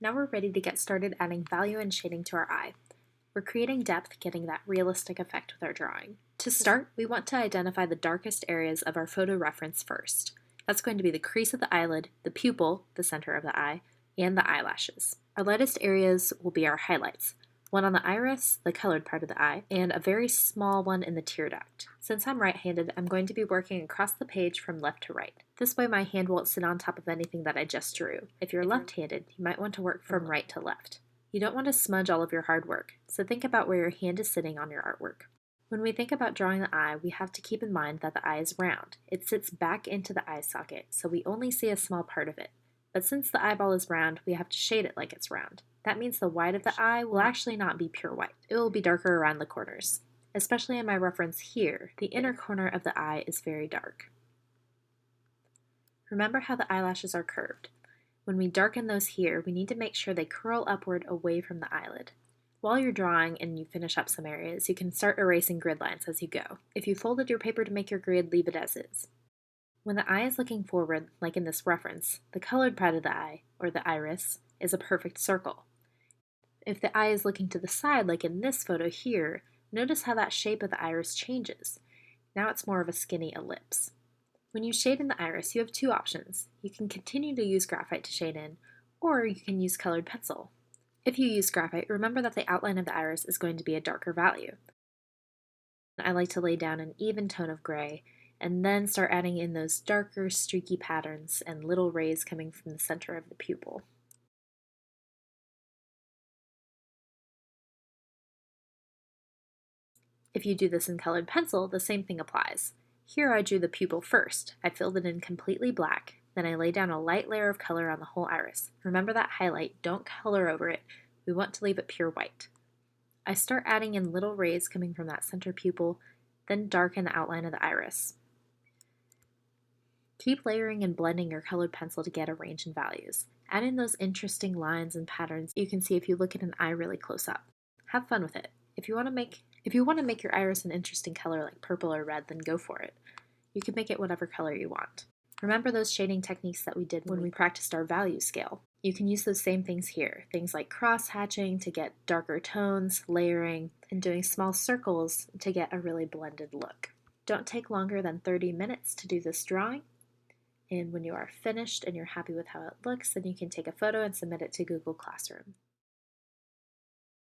Now we're ready to get started adding value and shading to our eye. We're creating depth, getting that realistic effect with our drawing. To start, we want to identify the darkest areas of our photo reference first. That's going to be the crease of the eyelid, the pupil, the center of the eye, and the eyelashes. Our lightest areas will be our highlights, one on the iris, the colored part of the eye, and a very small one in the tear duct. Since I'm right-handed, I'm going to be working across the page from left to right. This way my hand won't sit on top of anything that I just drew. If you're left-handed, you might want to work from right to left. You don't want to smudge all of your hard work, so think about where your hand is sitting on your artwork. When we think about drawing the eye, we have to keep in mind that the eye is round. It sits back into the eye socket, so we only see a small part of it. But since the eyeball is round, we have to shade it like it's round. That means the white of the eye will actually not be pure white. It will be darker around the corners. Especially in my reference here, the inner corner of the eye is very dark. Remember how the eyelashes are curved. When we darken those here, we need to make sure they curl upward away from the eyelid. While you're drawing and you finish up some areas, you can start erasing grid lines as you go. If you folded your paper to make your grid, leave it as is. When the eye is looking forward, like in this reference, the colored part of the eye, or the iris, is a perfect circle. If the eye is looking to the side, like in this photo here, notice how that shape of the iris changes. Now it's more of a skinny ellipse. When you shade in the iris, you have two options. You can continue to use graphite to shade in, or you can use colored pencil. If you use graphite, remember that the outline of the iris is going to be a darker value. I like to lay down an even tone of gray, and then start adding in those darker, streaky patterns and little rays coming from the center of the pupil. If you do this in colored pencil, the same thing applies. Here I drew the pupil first. I filled it in completely black, then I laid down a light layer of color on the whole iris. Remember that highlight, don't color over it. We want to leave it pure white. I start adding in little rays coming from that center pupil, then darken the outline of the iris. Keep layering and blending your colored pencil to get a range in values. Add in those interesting lines and patterns you can see if you look at an eye really close up. Have fun with it. If you want to make your iris an interesting color like purple or red, then go for it. You can make it whatever color you want. Remember those shading techniques that we did when we practiced our value scale. You can use those same things here, things like cross-hatching to get darker tones, layering, and doing small circles to get a really blended look. Don't take longer than 30 minutes to do this drawing, and when you are finished and you're happy with how it looks, then you can take a photo and submit it to Google Classroom.